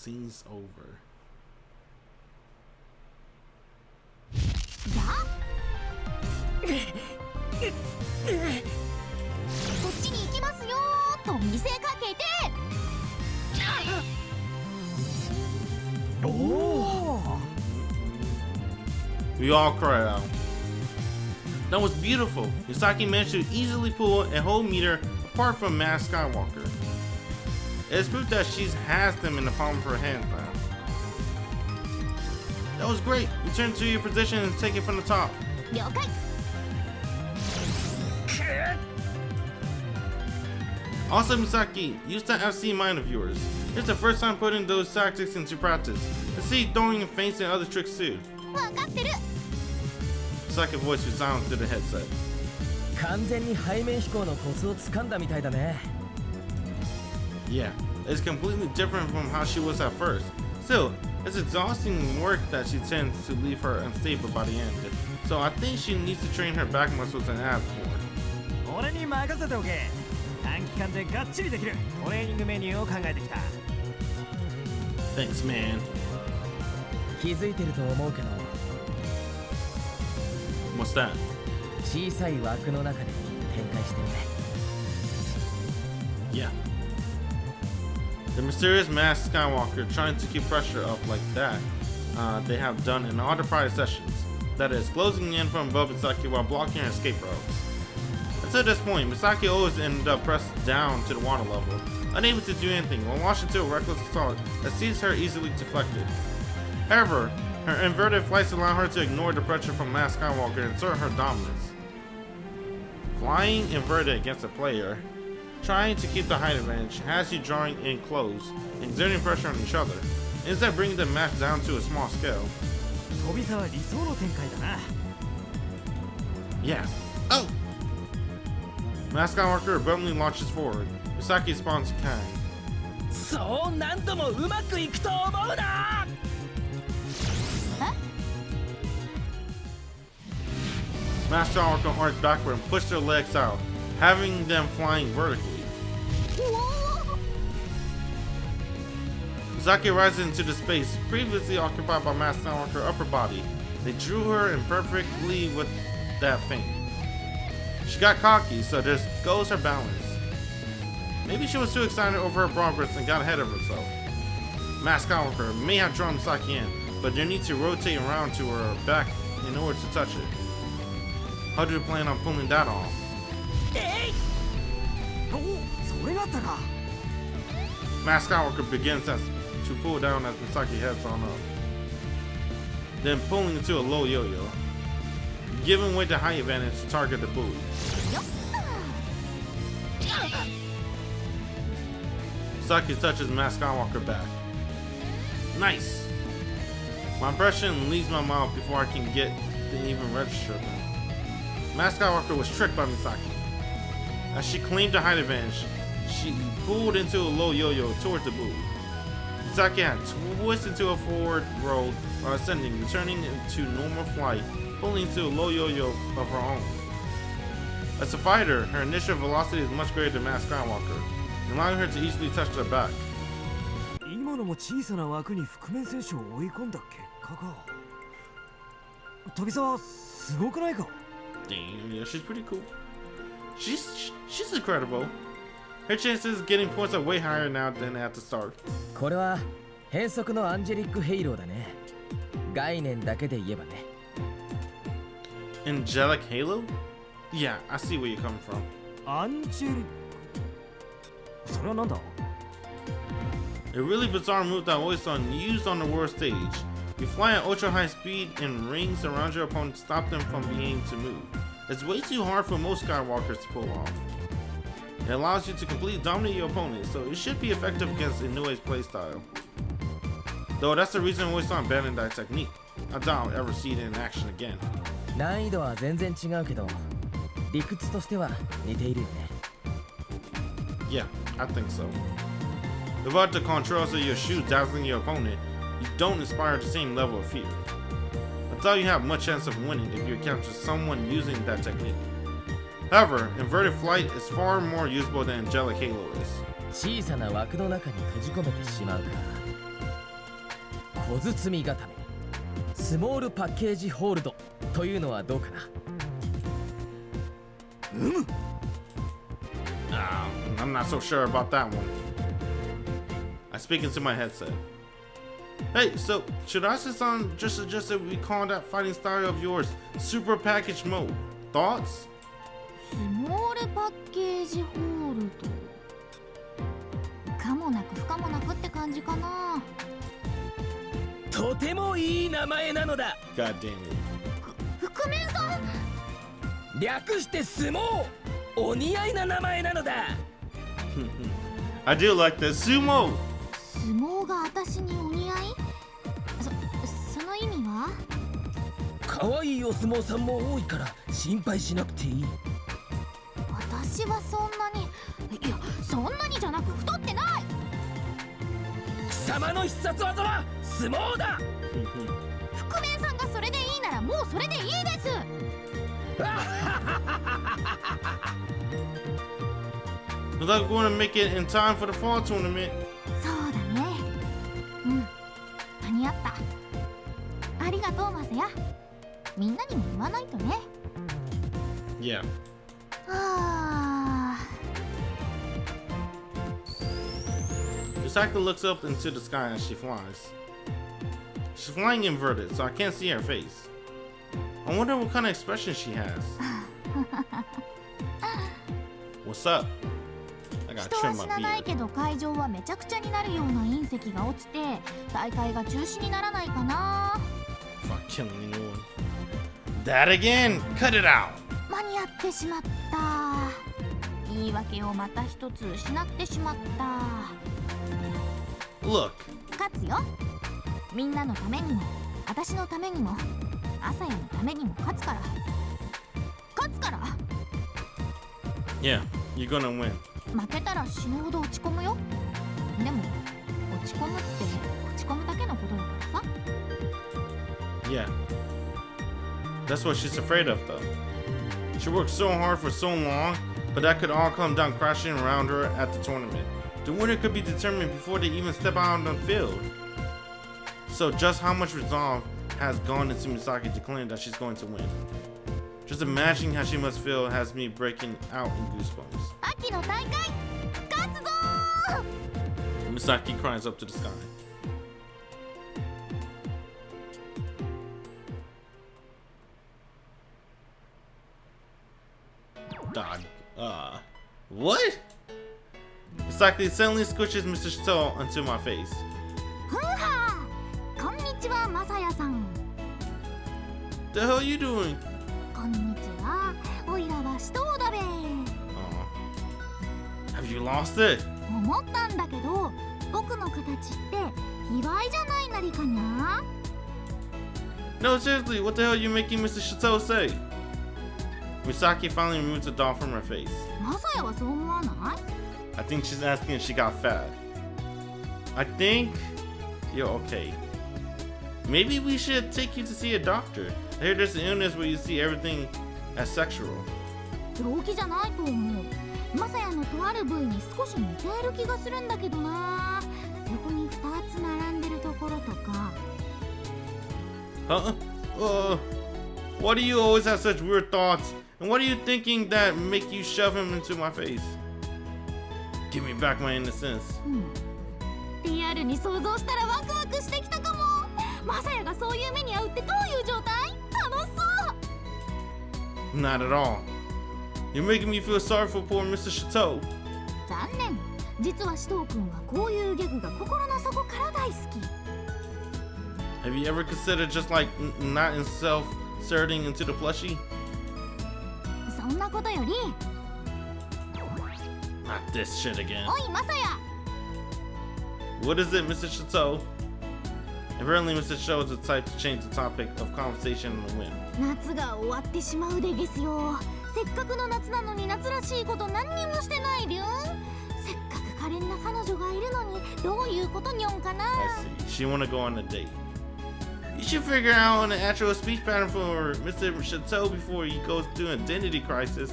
scene's over. そっちに行きますよーと見せかけて。おお。 We all cried out. That was beautiful. Misaki managed to easily pull a whole meter apart from Mask Skywalker. It is proof that she has them in the palm of her hand now. That was great. Return to your position and take it from the top. 了解。 Also, Misaki, use that FC mind of yours. It's the first time putting those tactics into practice. Let's see throwing and feints and other tricks too. わかってる。 Misaki voice resounded through the headset. 完全に背面飛行のコツを掴んだみたいだね。 Yeah, it's completely different from how she was at first. Still, it's exhausting work that she tends to leave her unstable by the end. So I think she needs to train her back muscles and abs more. 俺に任せておけ。短期間でがっちりできるトレーニングメニューを考えてきた。 Thanks, man. 気づいてると思うけど、 What's that? 小さい枠の中で展開してみて。 Yeah. The mysterious Mask Skywalker trying to keep pressure up like that, they have done in all the prior sessions. That is, closing in from above Misaki while blocking her escape routes. Until this point, Misaki always ended up pressed down to the water level, unable to do anything, when launched into a reckless assault that sees her easily deflected. However, her inverted flights allow her to ignore the pressure from Mask Skywalker and assert her dominance. Flying inverted against a player, trying to keep the height advantage has you drawing in close, exerting pressure on each other, instead bringing the match down to a small scale. 飛び差は理想の展開だな。 Yeah. Oh! Mask Skywalker abruptly launches forward. Misaki spawns a Kang. そう何度もうまくいくと思うな。 Mask Skywalker arced backward and pushed their legs out, having them flying vertically. Misaki rises into the space previously occupied by Mask Skywalker's upper body. They drew her in perfectly with that feint. She got cocky, so there goes her balance. Maybe she was too excited over her progress and got ahead of herself. Mask Skywalker may have drawn Misaki in, but they need to rotate around to her back in order to touch it. How do you plan on pulling that off? お、それがあったか。 Mask Skywalker begins to pull down as Misaki heads on up, then pulling into a low yo-yo, giving way to height advantage to target the buoy. Misaki touches Mask Skywalker back. Nice! My impression leaves my mouth before I can get to even register them. Mask Skywalker was tricked by Misaki. As she claimed the height advantage, she pulled into a low yo-yo towards the buoy. Misaki had twisted into a forward roll while ascending, returning to normal flight, pulling into a low yo-yo of her own. As a fighter, her initial velocity is much greater than Mask Skywalker, allowing her to easily touch their back. 今のも小さな枠に覆面選手を追い込んだ結果か。飛び差すごくないか。 Damn, yeah, she's pretty cool. She's incredible. Her chances of getting points are way higher now than at the start. これは変則のアンジェリックヘイローだね。概念だけで言えばね。 Angelic Halo? Yeah, I see where you're coming from. アンジェリック。それはなんだ？ A really bizarre move that always used on the world stage. You fly at ultra high speed and rings around your opponent to stop them from being able to move. It's way too hard for most Skywalkers to pull off. It allows you to completely dominate your opponent, so it should be effective against Inoue's playstyle. Though that's the reason I always saw abandon that technique. I doubt I'll ever see it in action again. 難易度は全然違うけど、理屈としては似ているよね。 Yeah, I think so. Without the controls of your shoe dazzling your opponent, you don't inspire the same level of fear. I doubt you have much chance of winning if you capture someone using that technique. However, inverted flight is far more usable than Angelic Halo is. 小さな枠の中に閉じ込めてしまうか。小包固めスモールパッケージホールドというのはどうかな。I'm not so sure about that one. I speak into my headset. Hey, so should Asa-san just suggest that we call that fighting style of yours Super Package Mode? Thoughts? スモールパッケージホールドかもなく不可もなくって感じかな。とてもいい名前なのだ。 God damn it. 覆面さん。略して相撲。お似合いな名前なのだ。I do like the sumo. 相撲が私にお似合い？その意味は？可愛いお相撲さんも多いから心配しなくていい。私はそんなに、いやそんなにじゃなく太ってない。貴様の必殺技は相撲だ。覆面さんがそれでいいならもうそれでいいです。Looks like we're going to make it in time for the fall tournament. そうだね。間に合った。ありがとうマサヤ。みんなにも言わないとね。Yeah. Misaki looks up into the sky as she flies. She's flying inverted, so I can't see her face. I wonder what kind of expression she has. What's up? I gotta 人は trim 死 my なない beard. けど会場はめちゃくちゃになるような隕石が落ちて大会が中止にならないかな。 Fuck killing anyone. That again? Cut it out. 間に合ってしまった。言い訳をまた一つ失ってしまった。 Look. 勝つよ。みんなのためにも私のためにもアサヤのためにも勝つから。勝つから。 Yeah, you're gonna win. 負けたら死ぬほど落ち込むよ。でも落ち込むって落ち込むだけのことだからさ。 Yeah. That's what she's afraid of, though. She worked so hard for so long, but that could all come down crashing around her at the tournament. The winner could be determined before they even step out on the field. So just how much resolve has gone into Misaki declaring that she's going to win. Just imagining how she must feel has me breaking out in goosebumps. 秋の大会勝つぞー。 Misaki cries up to the sky. What? Misaki suddenly squishes Mr. Shito onto my face. ふんはー。こんにちはマサヤさん。 The hell are you doing? こんにちは。おいらはシトウだべ。 Have you lost it? 思ったんだけど僕の形って卑猥じゃないなりかにゃ。 No, seriously, what the hell are you making Mr. Shito say? Misaki finally removes the doll from her face. マサヤはそう思わない？ I think she's asking if she got fat. I think you're okay. Maybe we should take you to see a doctor. I hear there's an illness where you see everything as sexual. 病気じゃないと思う。マサヤのとある部位に少し似ている気がするんだけどな。横に2つ並んでるところとか。 Huh? Why do you always have such weird thoughts? And what are you thinking that make you shove him into my face? Give me back my innocence. リアルに想像したらワクワクしてきたかも。マサヤがそういう目に遭うってどういう状態？楽しそう。 Not at all. You're making me feel sorry for poor Mr. Shito. 残念。実はシトウ君はこういうギャグが心の底から大好き。 Have you ever considered just like not inserting into the plushie? そんなことより、 Not this shit again. おいマサヤ。 What is it, Mr. Shito? Apparently, Mr. Shito is the type to change the topic of conversation on a whim. 夏が終わってしまうでげすよ。せっかくの夏なのに夏らしいこと何にもしてないりゅん。せっかく可憐な彼女がいるのにどういうことにょんかな。 I see. She wanna go on a date. You should figure out an actual speech pattern for Mr. Shito before he goes through an identity crisis.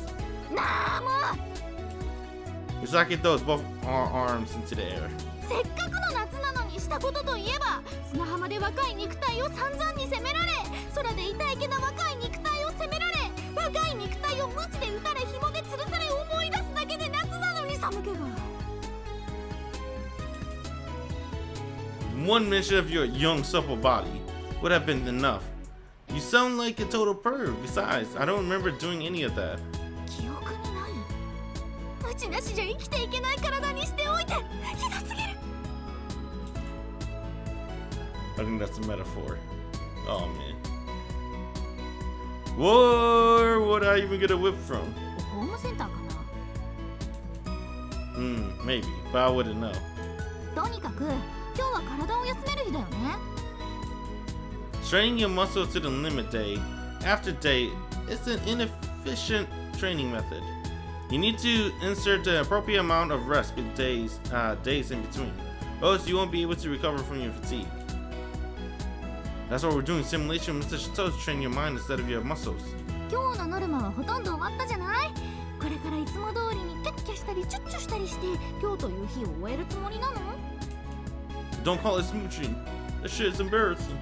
なあもう。 Misaki throws both our arms into the air. せっかくの夏なのにシしたことといえば、砂浜で若い肉体を散々に責められ、空で痛いけな若い肉体を責められ、若い肉体を鞭で打たれ紐で吊るされ、思い出すだけで夏なのに寒気が。One mention of your young supple body would have been enough. You sound like a total perv. Besides, I don't remember doing any of that. 記憶にない。うちなしじゃ生きていけない体にしておいて、ひどすぎる。I think that's a metaphor. Oh man. Where would I even get a whip from? ホームセンターかな。Maybe, but I wouldn't know. とにかく今日は体を休める日だよね。Straining your muscles to the limit day after day is an inefficient training method. You need to insert the appropriate amount of rest with days in between, or else you won't be able to recover from your fatigue. That's why we're doing simulation with Mr. Shito to train your mind instead of your muscles. 今日のノルマはほとんど終わったじゃない。これからいつも通りにキャッキャしたりチュッチュしたりして今日という日を終えるつもりなの？ Don't call it smooching. That shit is embarrassing.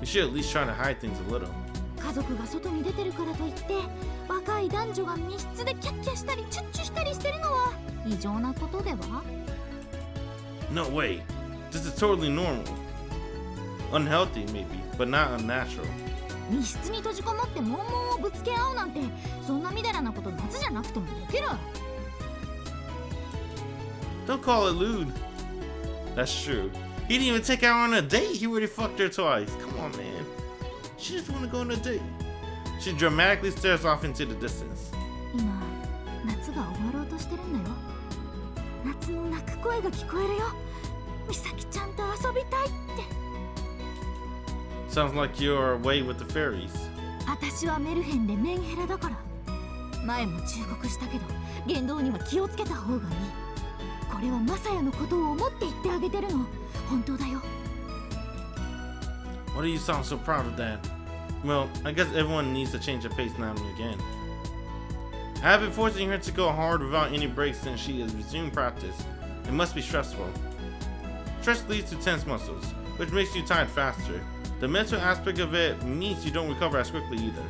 You should at least try to hide things a little. 家族が外に出てるからといって若い男女が密室でキャッキャしたりチュッチュしたりしてるのは異常なことでは？ No way. This is totally normal. Unhealthy maybe, but not unnatural. 密室に閉じこもって悶々をぶつけ合うなんて、そんなみだらなこと夏じゃなくてもできる。 Don't call it lewd. That's true. He didn't even take her on a date. He already fucked her twice. Come on, man. She just want to go on a date. She dramatically stares off into the distance. 今、夏が終わろうとしてるんだよ。夏の泣く声が聞こえるよ。美咲ちゃんと遊びたいって。 Sounds like you're away with the fairies. 私はメルヘンでメンヘラだから。前も忠告したけど、言動には気をつけた方がいい。これはマサヤのことを思って言ってあげてるの。本当だよ。 Why do you sound so proud of that? Well, I guess everyone needs to change their pace now and again. I have been forcing her to go hard without any breaks since she has resumed practice. It must be stressful. Stress leads to tense muscles, which makes you tired faster. The mental aspect of it means you don't recover as quickly either.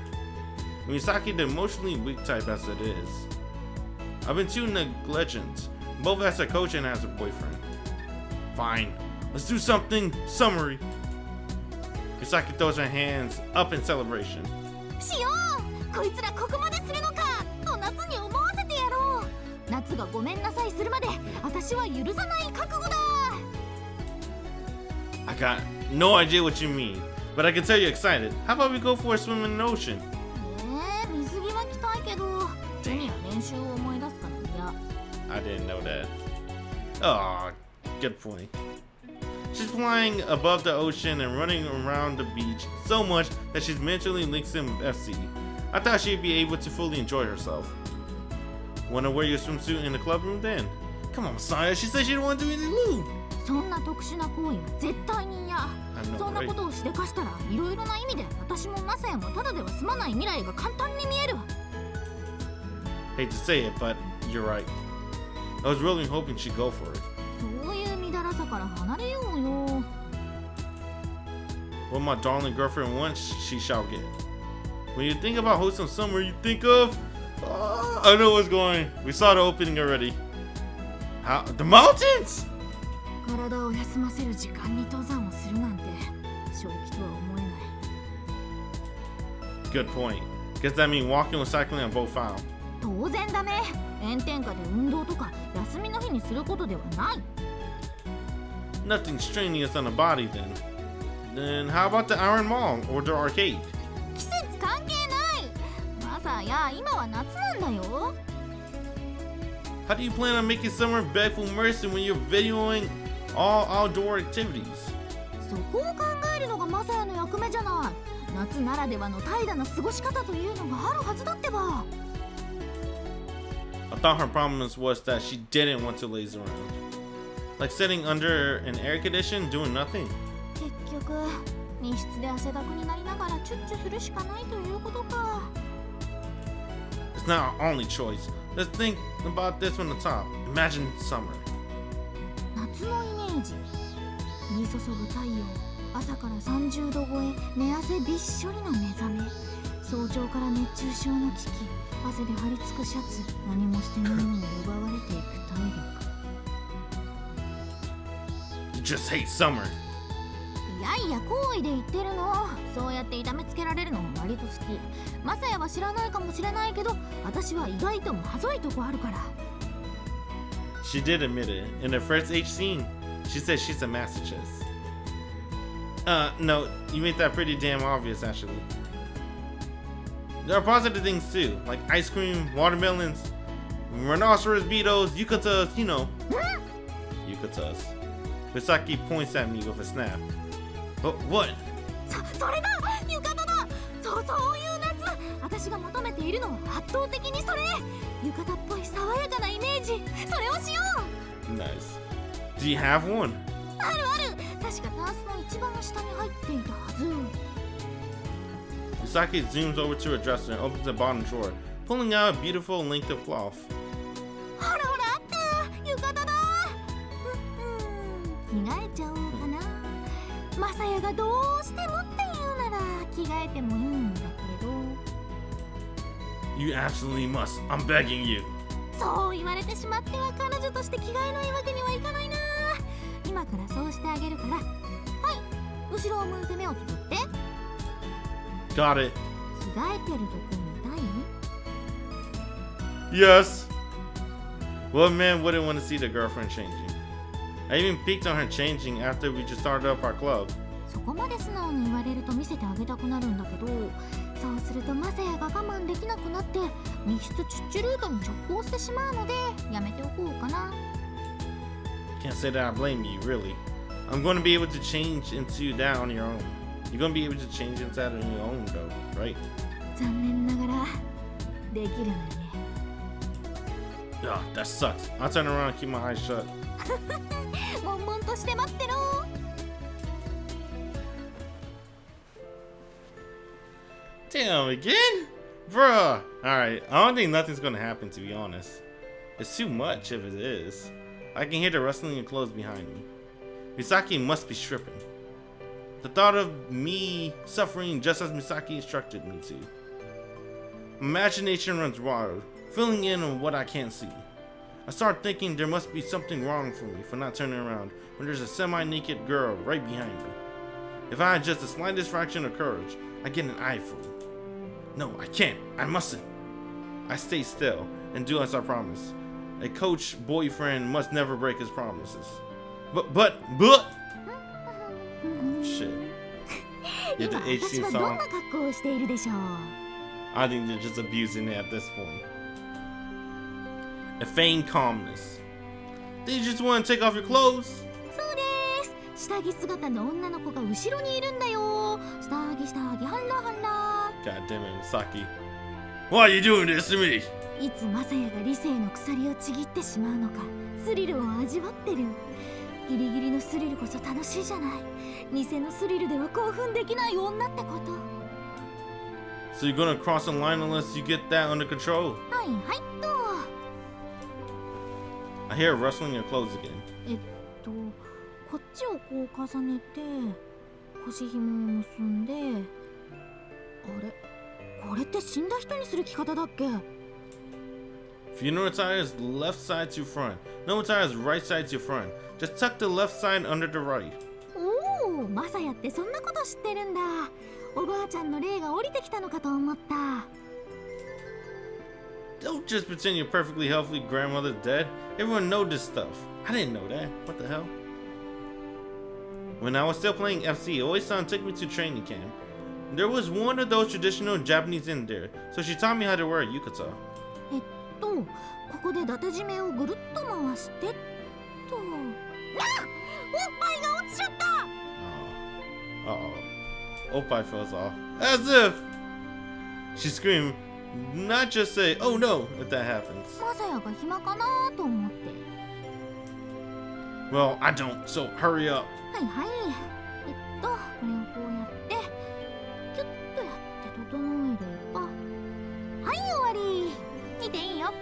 Misaki, the emotionally weak type as it is. I've been too negligent, both as a coach and as a boyfriend. Fine, let's do something summary. Misaki throws her hands up in celebration. しよう。こいつらここまでするのかと夏に思わせてやろう。夏がごめんなさいするまで私は許さない覚悟だ。 I got no idea what you mean, but I can tell you're excited. How about we go for a swim in the ocean? 水着は着たいけど、ジュニア練習を思い出すから嫌。 I didn't know that. Oh, good point. She's flying above the ocean and running around the beach so much that she's mentally linked in with FC. I thought she'd be able to fully enjoy herself. Wanna wear your swimsuit in the club room then? Come on, Messiah, she said she don't want to do anything lewd. そんな特殊な行為は絶対に嫌。そんなことをしでかしたらいろいろな意味で私もマサヤもただでは済まない未来が簡単に見えるわ。 Hate to say it, but you're right. I was really hoping she'd go for it. そういう身だらさから離れようよ。 What my darling girlfriend wants, she shall get. When you think about wholesome summer, you think of... I know what's going. We saw the opening already. How? The mountains?体を休ませる時間に登山をするなんて正気とは思えない。 Good point. Guess that means walking or cycling on both found. 当然だね。炎天下で運動とか休みの日にすることではない。 Nothing strenuous on the body then. Then how about the Iron Mall or the arcade? 季節関係ない。マサヤ、今は夏なんだよ。 How do you plan on making summer beg for mercy when you're videoing all outdoor activities? そこを考えるのがマサヤの役目じゃない。夏ならではの怠惰な過ごし方というのがあるはずだってば。 I thought her promise was that she didn't want to laze around. Like sitting under an air condition doing nothing. 結局、密室で汗だくになりながらチュッチュするしかないということか。 It's not our only choice. Let's think about this from the top. Imagine summer. 夏のイメージ。降り注ぐ太陽、朝から30度超え、寝汗びっしょりの目覚め、早朝から熱中症の危機、汗で張り付くシャツ、何もしてないのに奪われていく体力。 You just hate summer. いやいや好意で言ってるの。そうやって痛めつけられるのも割と好き。マサヤは知らないかもしれないけど、私は意外とまずいとこあるから。 She did admit it. In the first H scene, she said she's a masochist. No, you made that pretty damn obvious, actually. There are positive things too, like ice cream, watermelons, rhinoceros beetles, yukatas, you know. Yukatas. Misaki points at me with a snap. But what? それだ、浴衣だ。そういう夏、私が求めているのは圧倒的にそれ。浴衣っぽい爽やかなイメージ、それをしよう。 Nice. Do you have one? あるある。確かタンスの一番下に入っていたはず。 Misaki zooms over to her dresser and opens the bottom drawer, pulling out a beautiful length of cloth. ほらほらあった、浴衣だ。着替えちゃおうかな。マサヤがどうしてもって言うなら着替えてもいいんだけど。 You absolutely must. I'm begging you. そう言われてしまっては彼女として着替えないわけにはいかないな。今からそうしてあげるから。はい、後ろを向いて目をつぶって。 Got it. 着替えてるとこ見たい？ Yes. What man wouldn't want to see the girlfriend changing? I even peeked on her changing after we just started up our club. そこまで素直に言われると見せてあげたくなるんだけど、そうするとマサヤが我慢できなくなって密室チュッチュルートに直行してしまうのでやめておこうかな。 Can't say that I blame you, really. I'm going to be able to change into that on your own. You're going to be able to change into that on your own, though, right? 残念ながらできるのよね。 Ugh, that sucks. I'll turn around and keep my eyes shut. 悶々として待ってろ。 Damn, again? Bruh. Alright, I don't think nothing's gonna happen, to be honest. It's too much if it is. I can hear the rustling of clothes behind me. Misaki must be stripping. The thought of me suffering just as Misaki instructed me to. Imagination runs wild, filling in on what I can't see. I start thinking there must be something wrong for me for not turning around when there's a semi-naked girl right behind me. If I had just the slightest fraction of courage, I get an eyeful. No, I can't. I mustn't. I stay still and do as I promise. A coach boyfriend must never break his promises. But. Shit. Yeah, the 今 H 私 scene はどん song. な格好をしているでしょう。 I think they're just abusing it at this point. A feigned calmness. They just want to take off your clothes. そうです。下着姿の女の子が後ろにいるんだよ。下着はんらはんら。 God damn it, Misaki. Why are you doing this to me? いつマサヤが理性の鎖をちぎってしまうのかスリルを味わってる。ギリギリのスリルこそ楽しいじゃない。偽のスリルでは興奮できない女ってこと。 So you're gonna cross the line unless you get that under control. はいはいっと。 I hear rustling your clothes again. こっちをこう重ねて腰紐を結んで、あれこれって死んだ人にする着方だっけ？ Funeral attire is left side to front. No attire is right side to front. Just tuck the left side under the right. おお、マサヤってそんなこと知ってるんだ。おばあちゃんの霊が降りてきたのかと思った。 Don't just pretend your perfectly healthy grandmother's dead. Everyone knows this stuff. I didn't know that. What the hell? When I was still playing FC, Oe-san took me to training camp. There was one of those traditional Japanese in there, so she taught me how to wear a yukata. ここで伊達締めをぐるっと回してっと。あっ、おっぱいが落ちちゃった。 Oppai falls off. As if! She screamed, not just say, oh no, if that happens. マサヤが暇かなと思って。 Well, I don't, so hurry up. はいはい。これをこうやってキュッとやって整えれば、はい終わり。見ていいよ。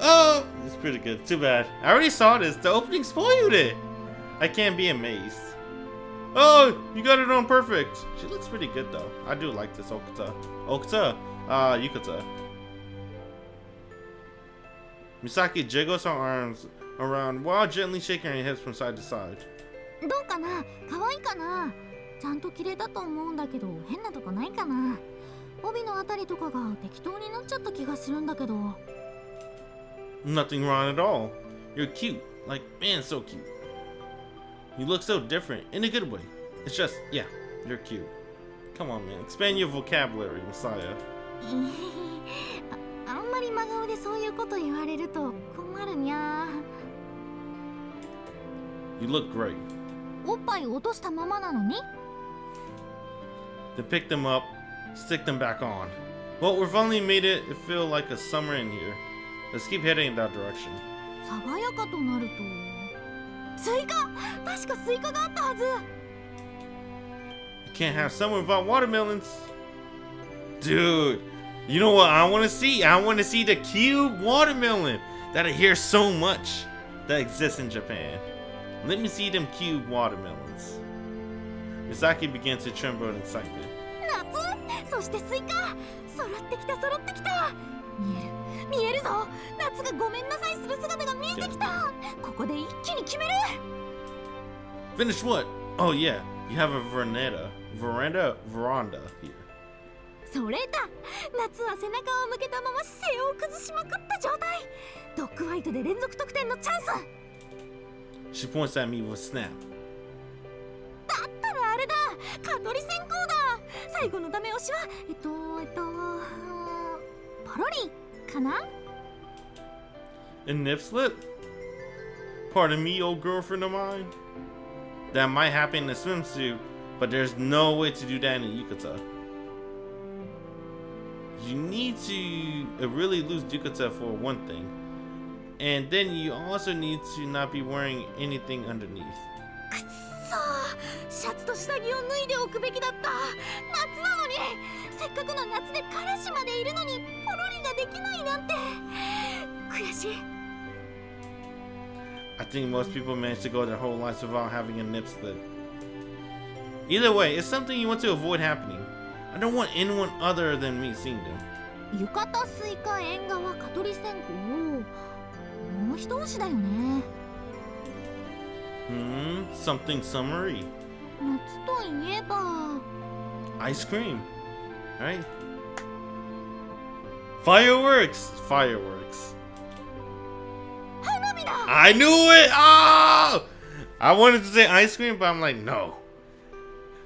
Oh, it's pretty good. Too bad. I already saw this. The opening spoiled it. I can't be amazed. Oh, you got it on perfect. She looks pretty good though. I do like this Yukata. Misaki jiggles her arms around while gently shaking her hips from side to side. どうかな、可愛いかな。ちゃんと綺麗だと思うんだけど変なとこないかな。帯のあたりとかが適当になっちゃった気がするんだけど。 Nothing wrong at all. You're cute. Like, man, so cute. You look so different in a good way. It's just, yeah, you're cute. Come on, man. Expand your vocabulary, Messiah. あんまり真顔でそういうこと言われると困るにゃ。 You look great. おっぱい落としたままなのに。 Then pick them up, stick them back on. Well, we've only made it feel like a summer in here. Let's keep heading in that direction. 爽やかとなるとスイカ、確かスイカがあったはず。 You can't have summer without watermelons. Dude, you know what I want to see? I want to see the cube watermelon that I hear so much that exists in Japan. Let me see them cube watermelons. Misaki begins to tremble in excitement. 夏、そしてスイカ、揃ってきた揃ってきた。見えるぞ。夏がごめんなさいする姿が見えてきた。ここで一気に決める。 Finish what? Oh yeah, you have a veranda here. それだ。夏は背中を向けたまま姿勢を崩しまくった状態。ドッグファイトで連続得点のチャンス。 She points at me with a snap. だったらあれだ。蚊取り線香だ。最後のダメ押しはポロリかな。 A nip slip? Pardon me, old girlfriend of mine. That might happen in a swimsuit, but there's no way to do that in a yukata. You need to really loose yukata for one thing, and then you also need to not be wearing anything underneath. くっそー、シャツと下着を脱いでおくべきだった。夏なのに、せっかくの夏で彼氏までいるのにポロリができないなんて悔しい。 I think most people manage to go their whole lives without having a nip slip. Either way, it's something you want to avoid happening. I don't want anyone other than me seeing them. 浴衣、スイカ、縁側、蚊取り線香、もう一押しだよね。Something summery. 夏といえば Ice cream, right? Fireworks! Fireworks. 花火だ。 I knew it! Oh! I wanted to say ice cream, but I'm like, no.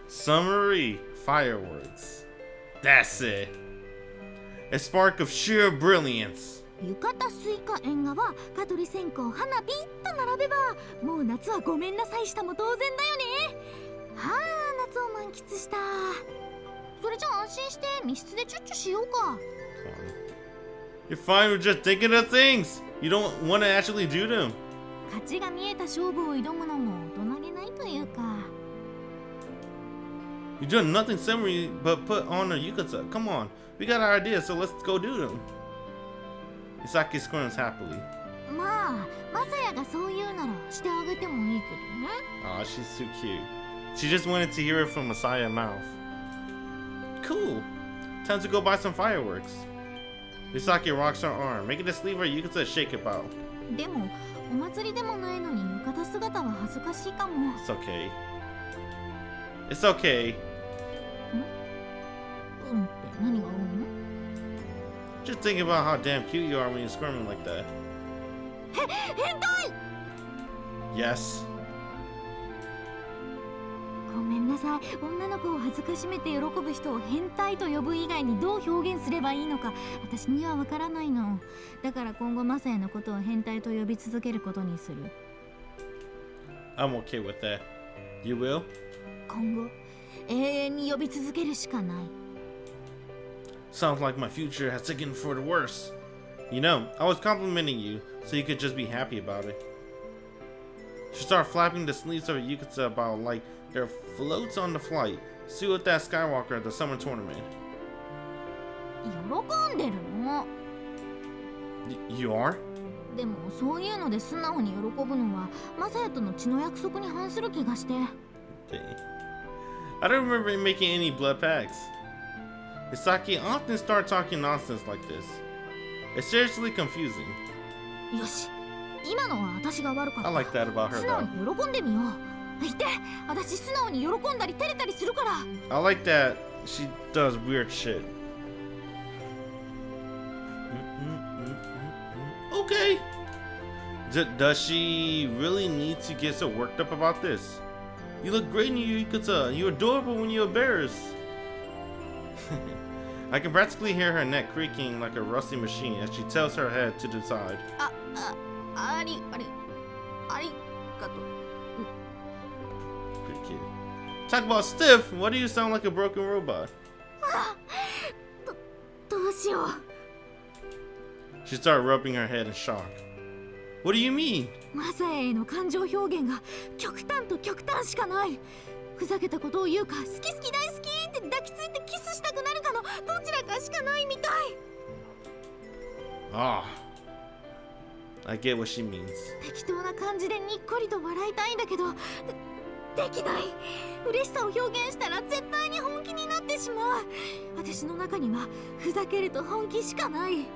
Summery fireworks. That's it. A spark of sheer brilliance. 浴衣、スイカ、縁側、蚊取り線香、花火と並べばもう夏はごめんなさいしたも当然だよね。はあ、夏を満喫した。それじゃあ安心して密室でチュッチュしようか。 You're fine with just thinking of things. You don't want to actually do them. 勝ちが見えた勝負を挑むのも大人げないというか。 You're doing nothing summery but put on a yukata. Come on, we got our ideas, so let's go do them. Misaki squirms happily. まあ、マサヤがそう言うならしてあげてもいいけどね。 Aw, she's too cute. She just wanted to hear it from Messiah's mouth. Cool. Time to go buy some fireworks. Misaki rocks her arm, making the sleeve of her yukata shake about. でも、お祭りでもないのに浴衣姿は恥ずかしいかも。 It's okay. It's okay. うんって何がうん？ Just think about how damn cute you are when you're squirming like that. 変態！ Yes. ごめんなさい。女の子を恥ずかしめて喜ぶ人を変態と呼ぶ以外にどう表現すればいいのか私にはわからないの。だから今後マサヤのことを変態と呼び続けることにする。 I'm okay with that. You will? 今後永遠に呼び続けるしかない。 Sounds like my future has taken for the worse. You know, I was complimenting you, so you could just be happy about it. She started flapping the sleeves of her yukata about like they're floats on the flight, see with that Skywalker at the summer tournament. 喜んでるの。You are? でもそういうので素直に喜ぶのはマサヤとの血の約束に反する気がして。 Okay. I don't remember him making any blood pacts. Misaki often starts talking nonsense like this. It's seriously confusing. よし、今のは私が悪かった。 I like that about her 素直 though. に喜んでみよう。言って、私素直に喜んだり照れたりするから。 I like that she does weird shit. Okay. Does she really need to get so worked up about this? You look great in your yukata. You're adorable when you're embarrassed. I can practically hear her neck creaking like a rusty machine as she tilts her head to the side. ありがとう。 Good kid. Talk about stiff. Why do you sound like a broken robot? どうしよう。 She started rubbing her head in shock. What do you mean? マサエへの感情表現が極端と極端しかない。ふざけたことを言うか、好き好き大好きって抱きついてキスしたくなるかのどちらかしかないみたい。Ah. I get what she means. 適当な感じでにっこりと笑いたいんだけど、できない。嬉しさを表現したら絶対に本気になってしまう。私の中にはふざけると本気しかない。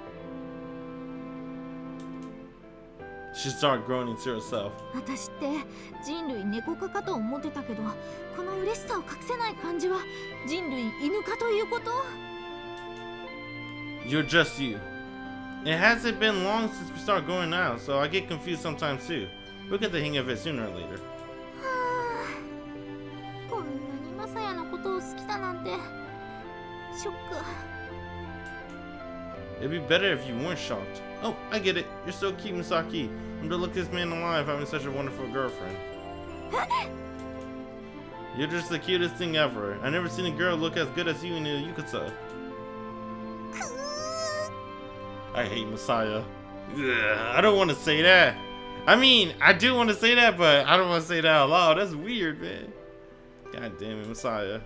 She started groaning to herself. 私って人類猫科かと思ってたけど、この嬉しさを隠せない感じは人類犬科ということ？ You're just you. It hasn't been long since we started going out, so I get confused sometimes too. We'll get the hang of it sooner or later. はあ、こんなにマサヤのことを好きだなんてショック。 It'd be better if you weren't shocked. Oh, I get it. You're so cute, Misaki. I'm the luckiest man alive having such a wonderful girlfriend. You're just the cutest thing ever. I've never seen a girl look as good as you in a yukata. I hate Messiah. Ugh, I don't want to say that. I mean, I do want to say that, but I don't want to say that out loud. That's weird, man. God damn it, Messiah.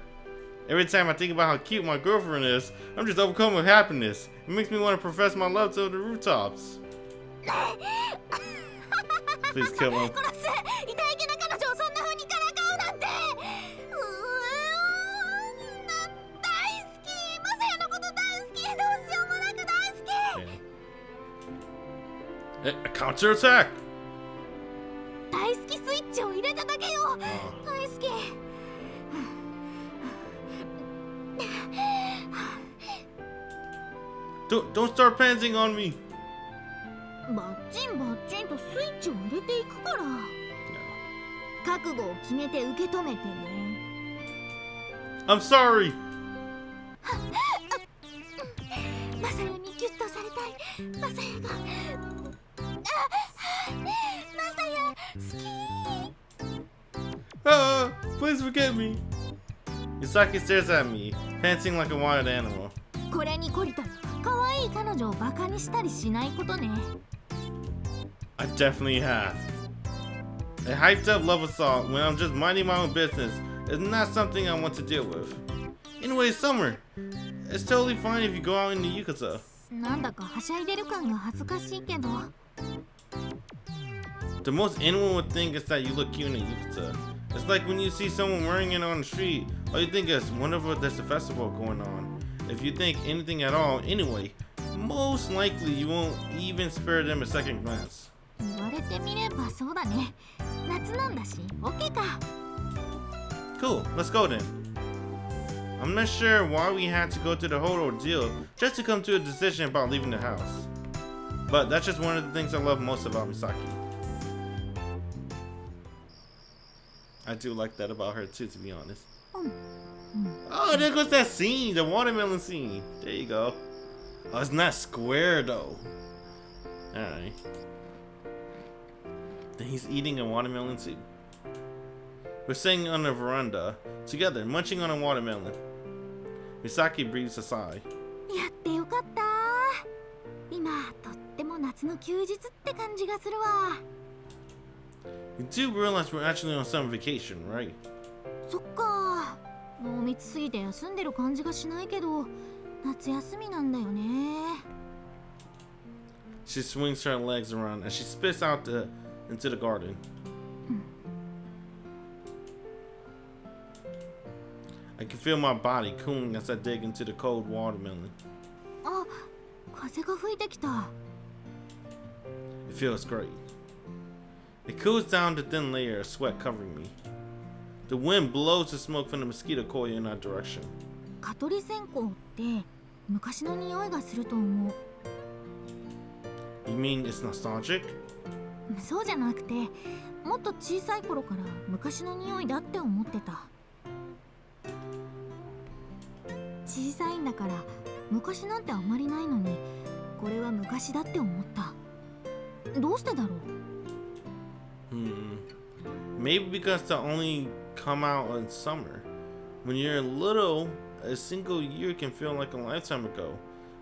Every time I think about how cute my girlfriend is, I'm just overcome with happiness. It makes me want to profess my love to the rooftops. Please kill him. 殺す。痛いけな彼女をそんな風にからかうなんて。大好き。マサヤのこと大好き。どうしようもなく大好き。 Counter attack. 大好きスイッチを入れただけよ。大好き。 Don't start panting on me. バッチンバッチンとスイッチを入れていくから。覚悟を決めて受け止めてね。 I'm sorry. マサヤにギュッとされたい。マサヤが。マサヤ好き。 Please forget me. Misaki stares at me, panting like a wild animal. これに懲りた。可愛い彼女をバカにしたりしないことね。 I definitely have. A hyped up love assault when I'm just minding my own business is not something I want to deal with. Anyway, summer. It's totally fine if you go out in the yukata. なんだかはしゃいでる感が恥ずかしいけど。 The most anyone would think is that you look cute in a yukata. It's like when you see someone wearing it on the street, all you think is wonderful there's a festival going on. If you think anything at all, anyway, most likely you won't even spare them a second glance. 言われてみればそうだね。夏なんだし、OK か。 Cool, let's go then. I'm not sure why we had to go through the whole ordeal just to come to a decision about leaving the house. But that's just one of the things I love most about Misaki. I do like that about her too, to be honest. Oh, there goes that scene, the watermelon scene. There you go. Oh, it's not square though. Alright. Then he's eating a watermelon too. We're sitting on the veranda, together, munching on a watermelon. Misaki breathes a sigh. やってよかった。今とっても夏の休日って感じがするわ。 You do realize we're actually on summer vacation, right? そっか。濃密すぎて休んでる感じがしないけど、夏休みなんだよね。 She swings her legs around and she spits out into the garden. I can feel my body cooling as I dig into the cold watermelon. あ、風が吹いてきた。 It feels great. It cools down the thin layer of sweat covering me. The wind blows the smoke from the mosquito coil in our direction. 蚊取り線香って昔の匂いがすると思う。 You mean it's nostalgic? そうじゃなくて、もっと小さい頃から昔の匂いだって思ってた。小さいんだから昔なんてあんまりないのに、これは昔だって思った。どうしてだろう。Maybe because they only come out in summer. When you're little, a single year can feel like a lifetime ago.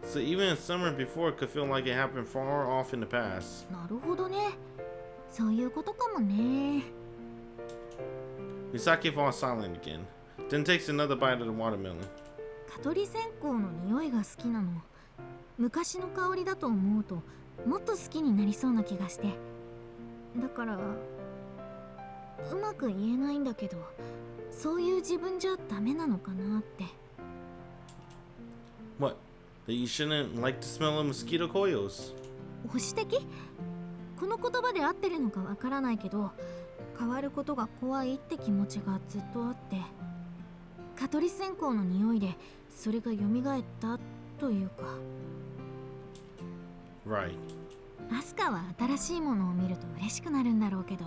So even in summer before, it could feel like it happened far off in the past. なるほどね。そういうことかもね。 Misaki falls silent again, then takes another bite of the watermelon. 蚊取り線香の匂いが好きなの。昔の香りだと思うともっと好きになりそうな気がして。だからうまく言えないんだけど、そういう自分じゃダメなのかなって。 What? That you shouldn't like the smell of mosquito coils? 保守的？この言葉で合ってるのかわからないけど、変わることが怖いって気持ちがずっとあって、蚊取り線香の匂いでそれが蘇ったというか。 Right. アスカは新しいものを見ると嬉しくなるんだろうけど、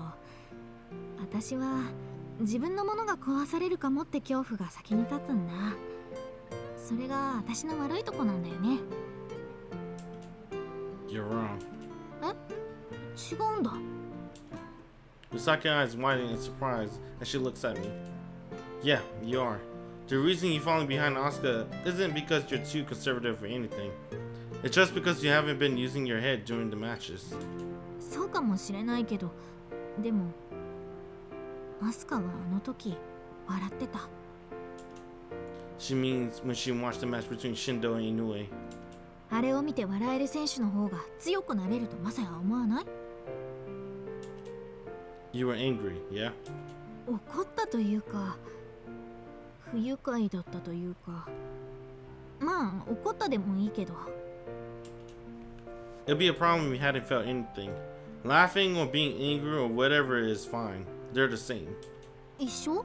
私は自分のものが壊されるかもって恐怖が先に立つんだ。それが私の悪いとこなんだよね。 You're wrong. 違うんだ。 Misaki's eyes widen in surprise as she looks at me. Yeah, you are. The reason you're falling behind Asuka isn't because you're too conservative or anything. It's just because you haven't been using your head during the matches. そうかもしれないけど、でもアスカはあの時笑ってた。 She means when she watched the match between Shindo and Inoue. あれを見て笑える選手の方が強くなれるとまさや思わない？ You were angry, yeah? 怒ったというか、不愉快だったというか、まあ怒ったでもいいけど。 It'd be a problem if you hadn't felt anything. Laughing or being angry or whatever is fine. They're the same. 一緒？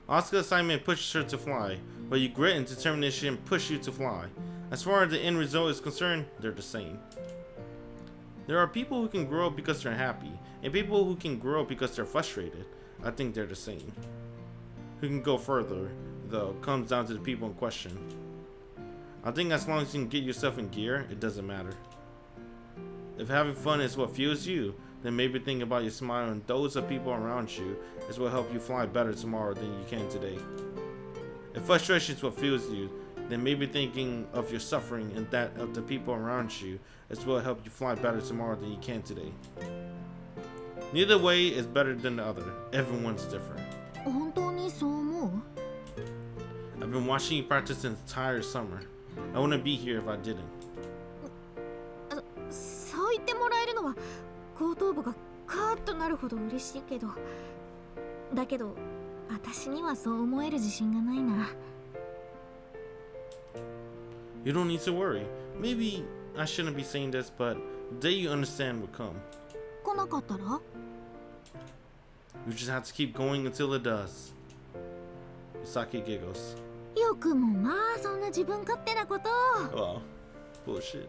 Asuka's assignment pushes her to fly, but your grit and determination push you to fly. As far as the end result is concerned, they're the same. There are people who can grow up because they're happy, and people who can grow up because they're frustrated. I think they're the same. Who can go further, though, comes down to the people in question. I think as long as you can get yourself in gear, it doesn't matter. If having fun is what fuels you, then maybe thinking about your smile and those of people around you is what help you fly better tomorrow than you can today. If frustration is what fuels you, then maybe thinking of your suffering and that of the people around you is what help you fly better tomorrow than you can today. Neither way is better than the other. Everyone's different. 本当にそう思う？ I've been watching you practice the entire summer. I wouldn't be here if I didn't. そう言ってもらえるのは後頭部がカーッとなるほど嬉しいけど、だけど私にはそう思える自信がないな。 You don't need to worry. Maybe I shouldn't be saying this, but the day you understand will come. 来なかったら？ You just have to keep going until it does. Misaki giggles. よくもまあそんな自分勝手なことを。 Oh, bullshit.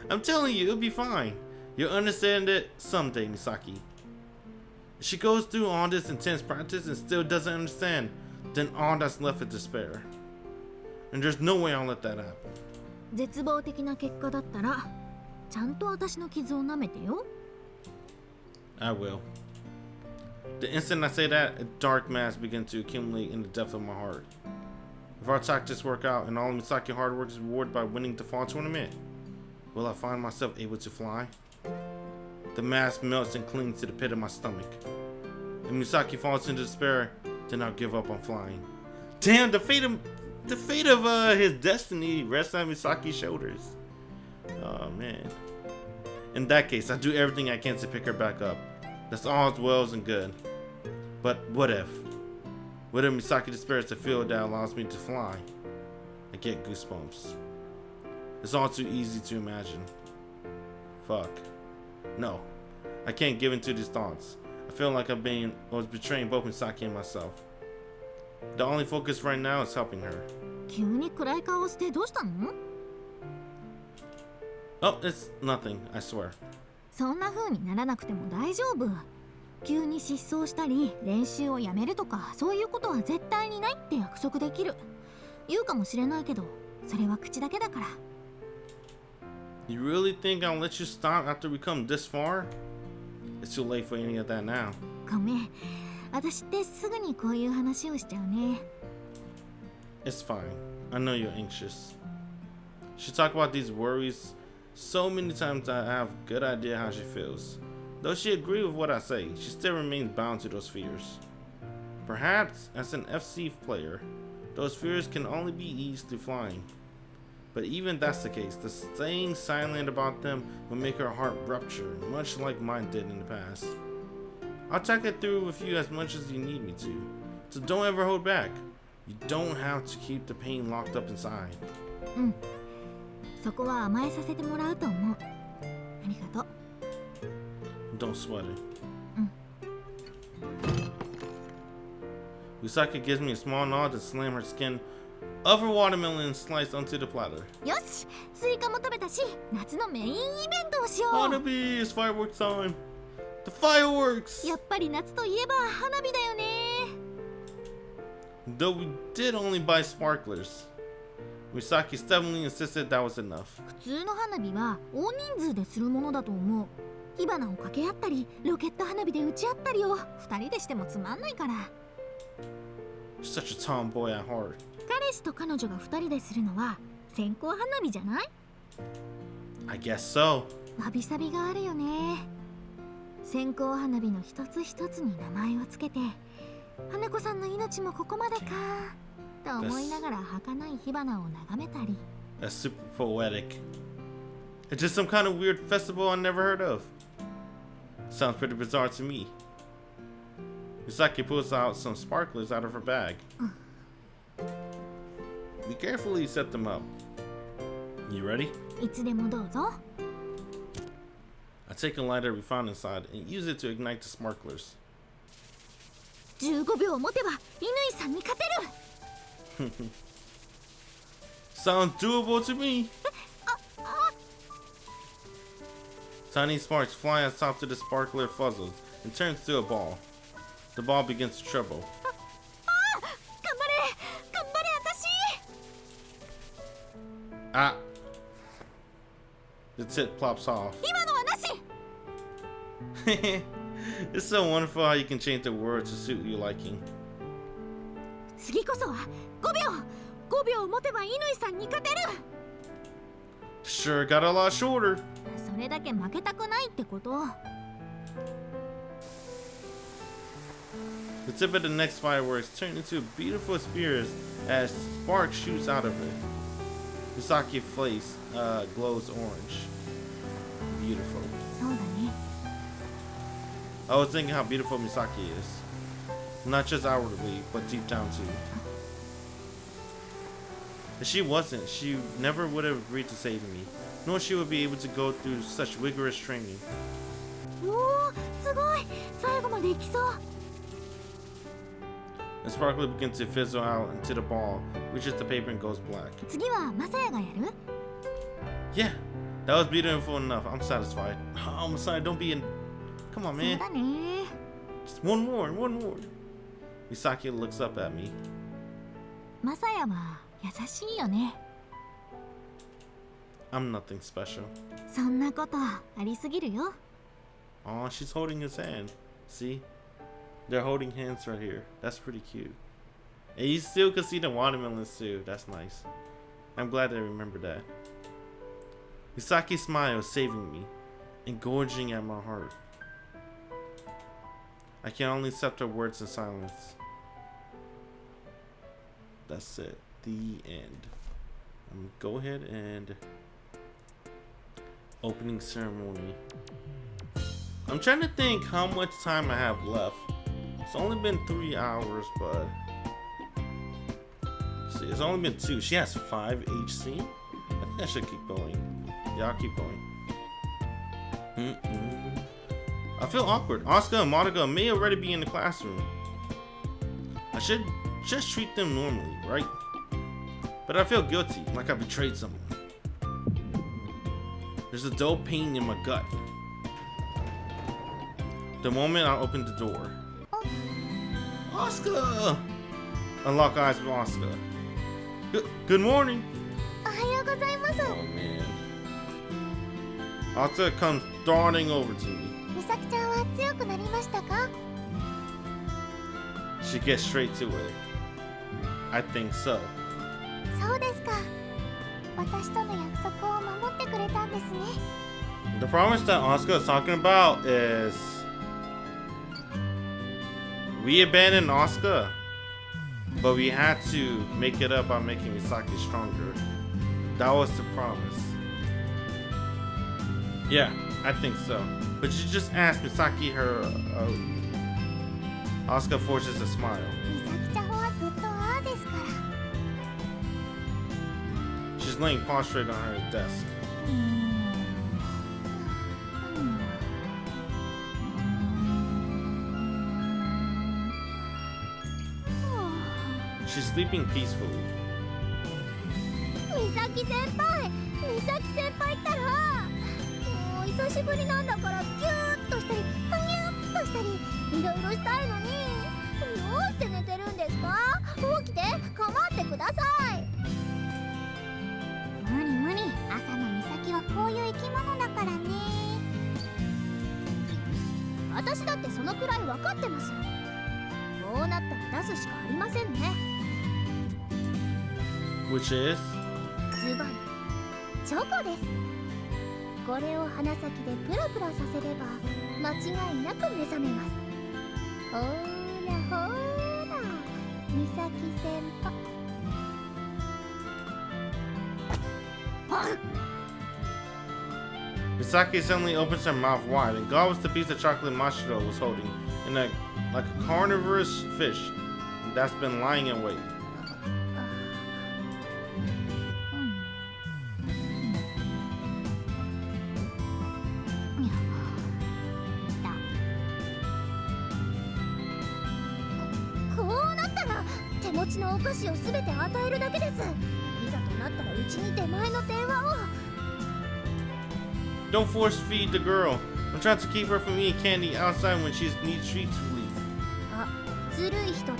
I'm telling you, it'll be fine. You'll understand it someday, Misaki. If she goes through all this intense practice and still doesn't understand, then all that's left is despair. And there's no way I'll let that happen. 絶望的な結果だったらちゃんと私の傷を舐めてよ。 I will. The instant I say that, a dark mass begins to accumulate in the depth of my heart. If our tactics work out and all of Misaki's hard work is rewarded by winning the fall tournament, will I find myself able to fly? The mass melts and clings to the pit of my stomach. If Misaki falls into despair, then I'll give up on flying. Damn, the fate of his destiny rests on Misaki's shoulders. Oh man. In that case, I do everything I can to pick her back up. That's all as well and good. But what if? Whether Misaki despairs the field that allows me to fly, I get goosebumps. It's all too easy to imagine. Fuck. No, I can't give in to these thoughts. I feel like I was betraying both Misaki and myself. The only focus right now is helping her. 急に暗い顔してどうしたの？ Oh, it's nothing, I swear. そんな風にならなくても大丈夫。急に失踪したり練習をやめるとかそういうことは絶対にないって約束できる。言うかもしれないけど、それは口だけだから。You really think I'll let you stop after we come this far? It's too late for any of that now. ごめん。私ってすぐにこういう話をしちゃうね。It's fine. I know you're anxious. She talked about these worries so many times that I have a good idea how she feels. Though she agreed with what I say, she still remains bound to those fears. Perhaps, as an FC player, those fears can only be eased through flying. But even that's the case, the staying silent about them will make her heart rupture, much like mine did in the past. I'll talk it through with you as much as you need me to. So don't ever hold back. You don't have to keep the pain locked up inside. うん。そこは甘えさせてもらうと思う。ありがとう。Don't sweat it. Misaki gives me a small nod to slam her skin of her watermelon sliced onto the platter. よし、スイカも食べたし、夏のメインイベントをしよう。 Hanabi, it's fireworks time. The fireworks! やっぱり夏といえば花火だよね。Though we did only buy sparklers, Misaki stubbornly insisted that was enough. 普通の花火は大人数でするものだと思う。火花を掛け合ったり、ロケット花火で打ち合ったりを2人でしてもつまんないから。You're such a tomboy at heart. 彼氏と彼女が2人でするのは線香花火じゃない？ I guess so. わびさびがあるよね。線香花火の一つ一つに名前をつけて、花子さんの命もここまでかと思いながら儚い火花を眺めたり。 That's super poetic. It's just some kind of weird festival I never heard of. Sounds pretty bizarre to me. Misaki pulls out some sparklers out of her bag. We carefully set them up. You ready? いつでもどうぞ。 I take a lighter we found inside and use it to ignite the sparklers. 15秒持てば乾さんに勝てる。 Sounds doable to me. Tiny sparks fly on top to the sparkler fuzzles and turns to a ball. The ball begins to tremble. 頑張れ頑張れ私。 Ah! The tip plops off. 今のはなし。 It's so wonderful how you can change the word to suit your liking. 次こそは5秒持てば乾さんに勝てる。 Sure got a lot shorter. それだけ負けたくないってこと。 The tip of the next fireworks turn into beautiful spears as sparks shoots out of it. Misaki's face glows orange. Beautiful. そうだね。 I was thinking how beautiful Misaki is. Not just outwardly, but deep down too. If she wasn't, she never would have agreed to save me, nor she would be able to go through such rigorous training. おお、すごい。最後までいきそう。 The sparkler begins to fizzle out into the ball, reaches the paper and goes black. 次はマサヤがやる？ Yeah, that was beautiful enough. I'm satisfied. Oh, I'm sorry, don't be in. Come on, そう man. だね。 Just one more. Misaki looks up at me. マサヤは優しいよね。 I'm nothing special. そんなことありすぎるよ。 Oh, she's holding his hand. See? They're holding hands right here. That's pretty cute. And you still can see the watermelons too. That's nice. I'm glad they remembered that. Misaki's smile is saving me, engorging at my heart. I can only accept her words in silence. That's it. The end. I'm gonna go ahead and opening ceremony. I'm trying to think how much time I have left. It's only been 3 hours, but See, it's only been 2. She has 5 HC. I think I should keep going. Yeah, I'll keep going. I feel awkward. Asuka and Monica may already be in the classroom. I should just treat them normally, right? But I feel guilty, like I betrayed someone. There's a dull pain in my gut. The moment I opened the door. Asuka! Unlock eyes with Asuka. Good morning. おはようございます。 Oh man. Asuka comes darting over to me. 美咲ちゃんは強くなりましたか？ She gets straight to it. I think so. そうですか。私との約束を守ってくれたんですね。 The promise that Asuka is talking about is we abandoned Asuka, but we had to make it up by making Misaki stronger. That was the promise. Yeah, I think so. But you just asked Misaki her. Asuka forces a smile. 美咲ちゃんはずっとああですから。 She's laying prostrate on her desk. She's sleeping peacefully. 美咲先輩、美咲先輩ったら、もう久しぶりなんだからギューッとしたり、ふにゅっとしたり、いろいろしたいのに、どうして寝てるんですか？起きて、構ってください。無理無理、朝の美咲はこういう生き物だからね。私だってそのくらい分かってます。こうなったら出すしかありませんね。 Which is? ズバリチョコです。これを鼻先でプラプラさせれば間違いなく目覚めます。ほらほら、美咲先輩。Misaki suddenly opens her mouth wide and gobbles the piece of chocolate Mashiro was holding in like a carnivorous fish that's been lying in wait. Don't force feed the girl. I'm trying to keep her from eating candy outside when she needs treats relief. あ、ずるい人だ。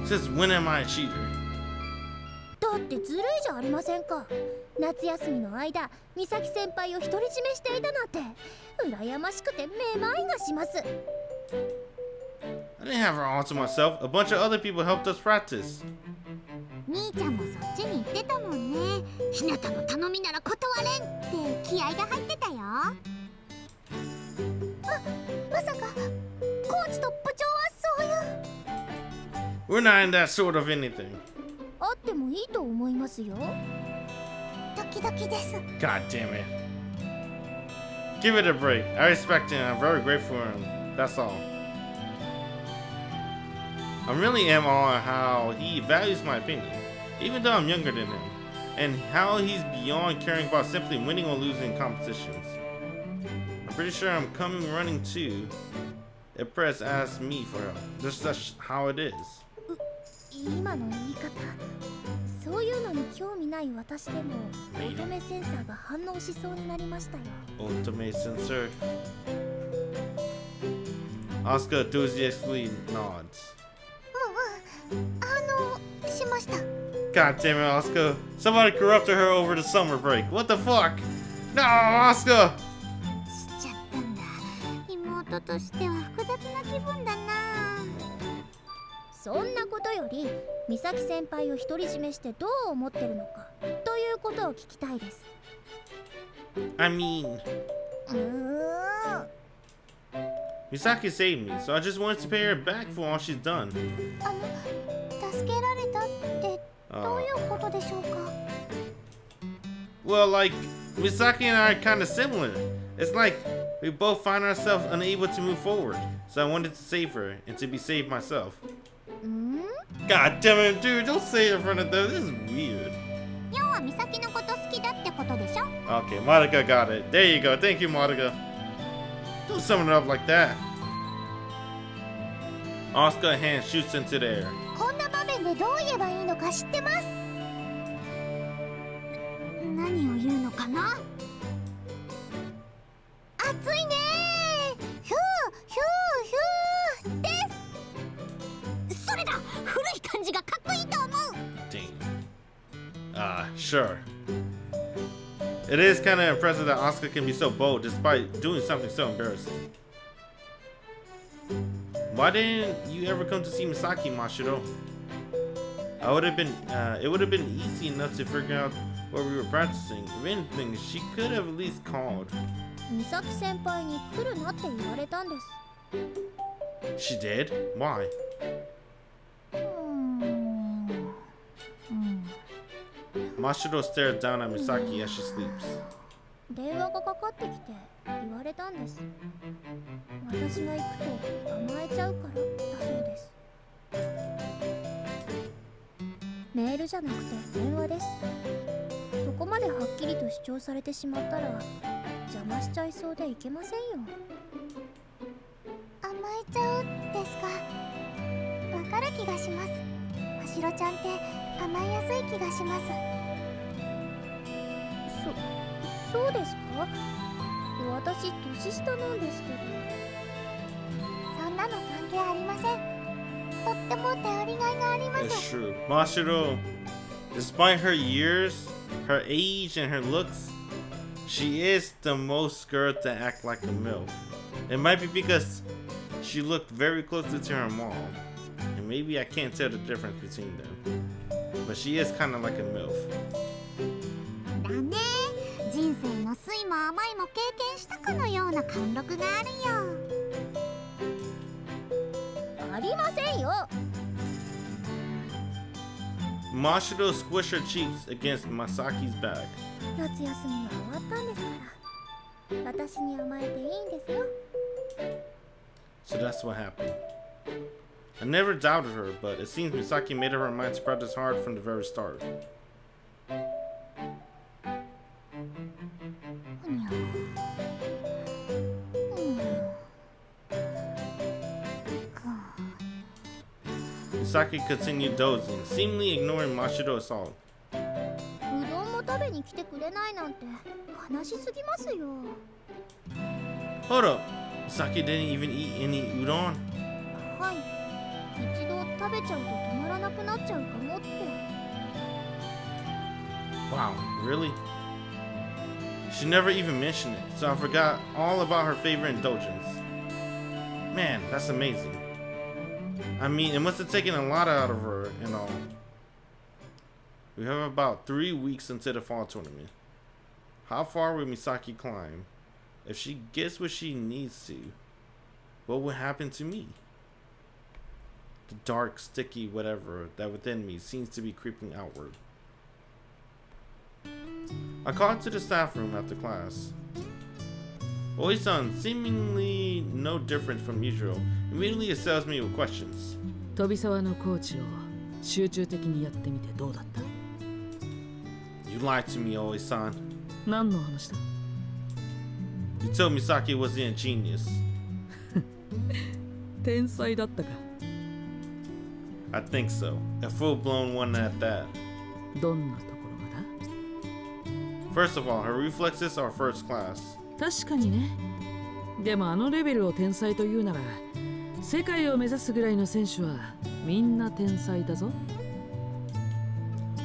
Since when am I a cheater? だってずるいじゃありませんか。夏休みの間、美咲先輩を独り占めしていたなんて羨ましくてめまいがします。 I didn't have her all to myself. A bunch of other people helped us practice. 兄ちゃんもそっちに行ってたもんね。ひなたの頼みなら断れんって気合が入ってたよ。まさかコーチと部長はそういう。 We're not in that sort of anything. あってもいいと思いますよ。ドキドキです。 God damn it. Give it a break. I respect him. I'm very grateful for him. That's all. I really am on how he values my opinion, even though I'm younger than him, and how he's beyond caring about simply winning or losing competitions. I'm pretty sure I'm coming running too. If Press asks me for help, that's how it is. 今の言い方、そういうのに興味ない私でも乙女センサーが反応しそうになりましたよ。 Ultimate sensor. Asuka enthusiastically nods. しました。 God damn it, Asuka. Somebody corrupted her over the summer break. What the fuck? No, Asuka! しちゃったんだ。妹としては複雑な気分だな。そんなことより、美咲先輩を独り占めしてどう思ってるのかということを聞きたいです。 I mean... Misaki saved me, so I just wanted to pay her back for all she's done. 助けられたってどういうことでしょうか？ Well, like, Misaki and I are kind of similar. It's like we both find ourselves unable to move forward, so I wanted to save her and to be saved myself. God damn it, dude, don't say it in front of them. This is weird. 要は美咲のこと好きだってことでしょ。 Okay, Monica got it. There you go. Thank you, Monica. Don't sum it up like that. Asuka hand shoots into the air. こんな場面でどう言えばいいのか知ってます。何を言うのかな。暑いねー。ヒューヒューヒューです。それだ。古い感じがかっこいいと思う。 Damn. Sure. It is kind of impressive that Asuka can be so bold despite doing something so embarrassing. Why didn't you ever come to see Misaki, Mashiro? It would have been easy enough to figure out what we were practicing. If anything, she could have at least called. 美咲先輩に来るなって言われたんです。 She did? Why? Mashiro stares down at Misaki as she sleeps. 電話がかかってきて言われたんです。私が行くと甘えちゃうからだそうです。メールじゃなくて電話です。そこまではっきりと主張されてしまったら邪魔しちゃいそうでいけませんよ。甘えちゃうですか。わかる気がします。ましろちゃんって甘えやすい気がします。そうですか。私年下なんですけど。そんなの関係ありません。とっても頼りがいがあります。 It's true. Mashiro, despite her years, her age, and her looks, she is the most girl to act like a MILF. It might be because she looked very closely to her mom, and maybe I can't tell the difference between them. But she is kind of like a MILF. だね。人生の酸いも甘いも経験したかのような貫禄があるよ。ありませんよ。Mashiro squished her cheeks against Masaki's back. 夏休みは終わったんですから。私に甘えていいんですよ。 So that's what happened. I never doubted her, but it seems Misaki made up her mind to practice hard from the very start. Misaki continued dozing, seemingly ignoring Mashiro's assault. うどんも食べに来てくれないなんて悲しすぎますよ。 Hold up, Misaki didn't even eat any udon? はい。一度食べちゃうと止まらなくなっちゃうかもって。 Wow, really? She never even mentioned it, so I forgot all about her favorite indulgence. Man, that's amazing. I mean, it must have taken a lot out of her and all. We have about 3 weeks until the fall tournament. How far will Misaki climb? If she gets what she needs to, what will happen to me? The dark, sticky whatever that within me seems to be creeping outward. I called to the staff room after class. Oi-san, seemingly no different from usual, immediately assails me with questions. 飛沢のコーチを集中的にやってみてどうだった？ You lied to me, Oi-san. 何の話だ？ You told Misaki wasn't a genius. 天才だったか？ I think so. A full-blown one at that. どんなところがだ？ First of all, her reflexes are first class. 確かにね。でもあのレベルを天才というなら、世界を目指すぐらいの選手はみんな天才だぞ。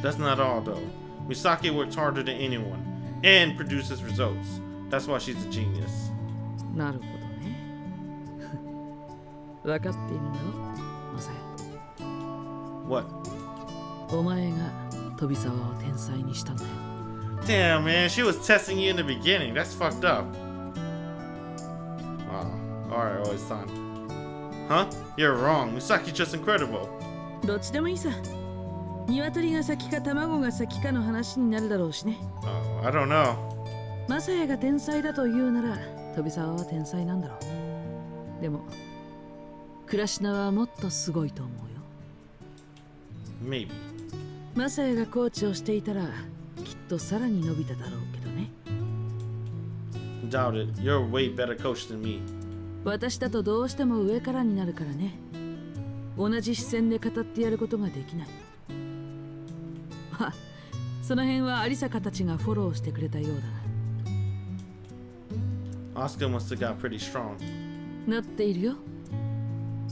That's not all, though. Misaki works harder than anyone and produces results. That's why she's a genius. なるほどね。分かっているんだろ、マサヤ。 What? お前が飛沢を天才にしたんだよ。 Damn, man, she was testing you in the beginning. That's fucked up. Oh, alright, Oi-san. Huh? You're wrong. Misaki's just incredible. どっちでもいいさ。鶏が先か卵が先かの話になるだろうしね。Oh, I don't know. マサヤが天才だと言うなら、飛沢は天才なんだろう。でも、クラシナはもっとすごいと思うよ。Maybe. マサヤがコーチをしていたらきっとさらに伸びただろうけどね。 Doubt it. You're a way better coach than me. 私だとどうしても上からになるからね。同じ視線で語ってやることができない。は、その辺はアリサカたちがフォローしてくれたようだな。 Asuka must have got pretty strong. なっているよ。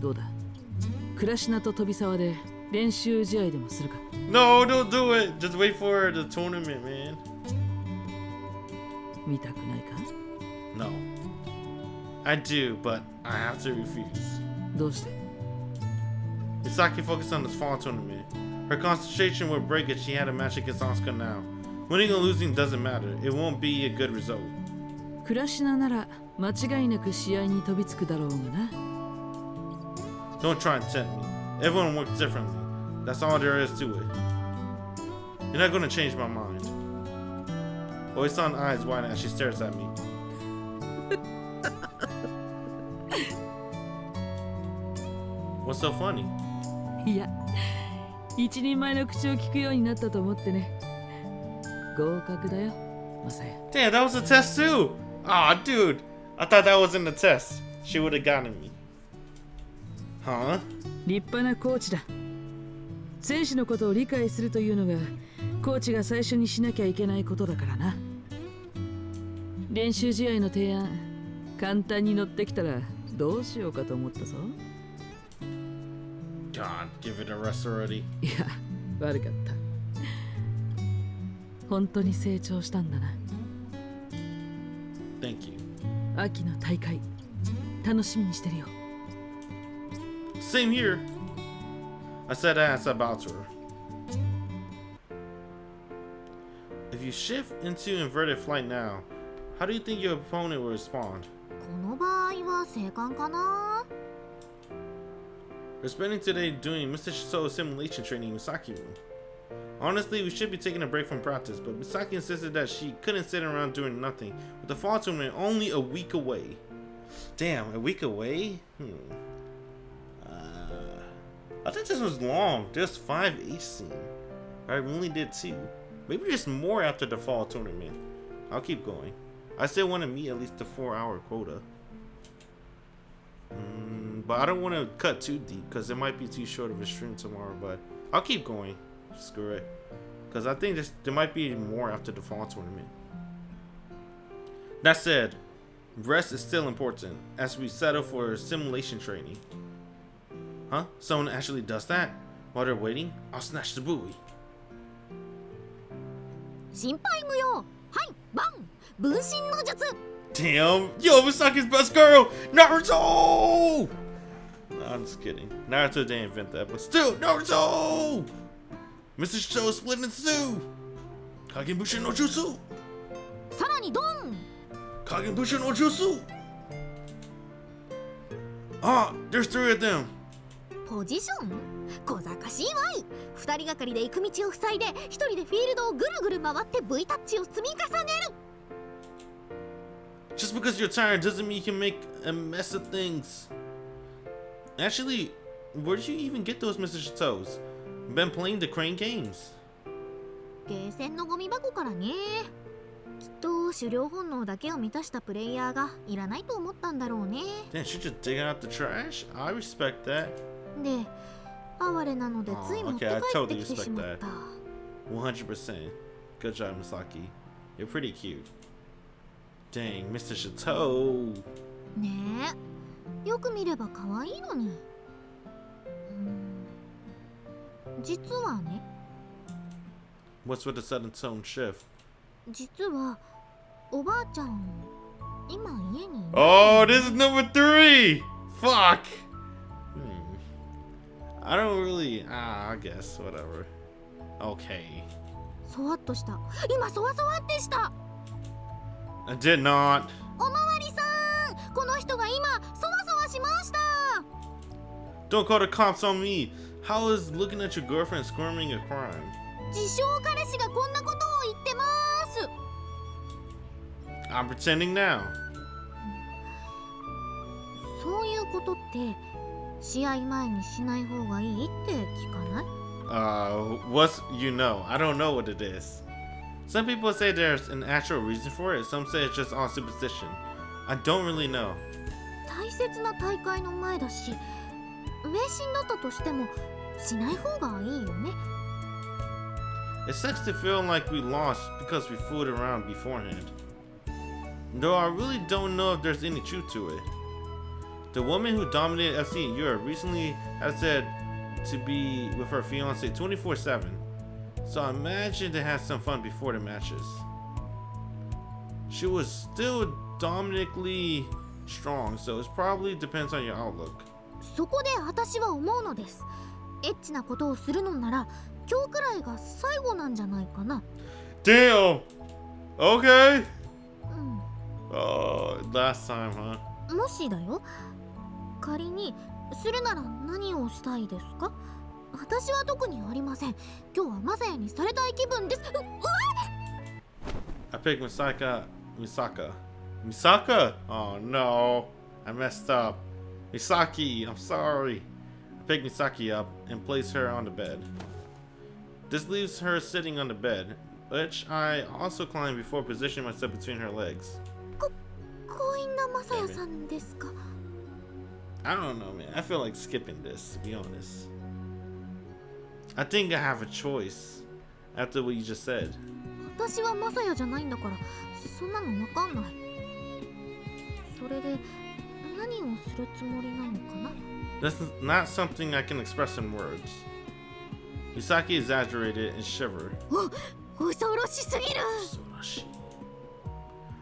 どうだ、クラシナと飛び沢で練習試合でもするか。 No, don't do it. Just wait for the tournament, man. 見たくないか？ No. I do, but I have to refuse. どうして？ Misaki focused on this fall tournament. Her concentration would break if she had a match against Asuka now. Winning or losing doesn't matter. It won't be a good result. クラシナなら間違いなく試合に飛びつくだろうがな。 Don't try and tempt me. Everyone works differently. That's all there is to it. You're not gonna change my mind. Oisan eyes widen as she stares at me. What's so funny? いや、一人前の口を聞くようになったと思ってね。合格だよ、マサヤ。 Damn, that was a test too. Aw, dude. I thought that was in the test. She would have gotten me. Huh? 立派なコーチだ。選手のことを理解するというのがコーチが最初にしなきゃいけないことだからな。練習試合の提案、簡単に乗ってきたらどうしようかと思ったぞ。 God, give it a rest already. いや、悪かった。本当に成長したんだな。 Thank you. 秋の大会、楽しみにしてるよ。 Same here. I said that as I bowed to her. If you shift into inverted flight now, how do you think your opponent will respond? この場合は生還かな。 We're spending today doing Mr. Shiso's simulation training in Misaki room. Honestly, we should be taking a break from practice, but Misaki insisted that she couldn't sit around doing nothing, with the fall tournament only a week away. Damn, a week away? I think this was long. There's 5 each scene. Alright, we only did 2. Maybe there's more after the fall tournament. I'll keep going. I still want to meet at least the 4-hour quota. But I don't want to cut too deep because it might be too short of a stream tomorrow. But I'll keep going. Screw it. Because I think there might be more after the fall tournament. That said, rest is still important as we settle for simulation training. Huh? Someone actually does that? While they're waiting, I'll snatch the buoy. 心配無用。はい、バン分身の術。 Damn! Yo, Misaki's best girl! Naruto! No, I'm just kidding. Naruto didn't invent that, but still, Naruto! Mr. Show is split in two! Kagebushin no Jutsu! さらにドン。 Kagebushin no Jutsu! Ah, there's 3 of them! ポジション小賢しいわい。2人がかりで行く道を塞いで1人でフィールドをぐるぐる回って V タッチを積み重ねる。 Just because you're tired doesn't mean you can make a mess of things. Actually, where did you even get those Mr. Chateaus? Been playing the crane games. ゲーセンのゴミ箱からね。きっと狩猟本能だけを満たしたプレイヤーがいらないと思ったんだろうね。 Damn, she just digging out the trash? I respect that. で、哀れなのでつい持って帰ってきてしまった。 100%. Good job, Misaki. You're pretty cute. Dang, Mr. Chateau. ねえ、よく見れば可愛いのに。実はね。 What's with the sudden tone shift? 実はおばあちゃん今家にいない。 Oh, this is number 3. Fuck. I don't really. I guess whatever. Okay. そわっとした。今そわそわってした。 I did not. おまわりさん、この人が今そわそわしました。 Don't call the cops on me. How is looking at your girlfriend squirming a crime? 自称彼氏がこんなことを言ってます。 I'm pretending now. そういうことって試合前にしない方がいいって聞かない？ What's you know? I don't know what it is. Some people say there's an actual reason for it. Some say it's just all superstition. I don't really know. 大切な大会の前だし、迷信だったとしてもしない方がいいよね。It sucks to feel like we lost because we fooled around beforehand. Though I really don't know if there's any truth to it. The woman who dominated FC in Europe recently has said to be with her fiance 24/7. So I imagine they had some fun before the matches. She was still dominantly strong, so it probably depends on your outlook. そこで私は思うのです。エッチなことをするのなら今日くらいが最後なんじゃないかな。Damn! Okay! うん。 Oh, last time, huh? もしだよ。仮にするなら何をしたいですか？私は特にありません。今日はマサヤにされたい気分です。I picked Misaka. Oh no, I messed up. Misaki, I'm sorry. I picked Misaki up and placed her on the bed. This leaves her sitting on the bed, which I also climbed before positioning myself between her legs. 強引なマサヤさんですか？ I don't know, man. I feel like skipping this, to be honest. I think I have a choice after what you just said. 私はマサヤじゃないんだからそんなのわかんない。それで何をするつもりなのかな？ This is not something I can express in words. Misaki exaggerated and shivered. 恐ろしすぎる。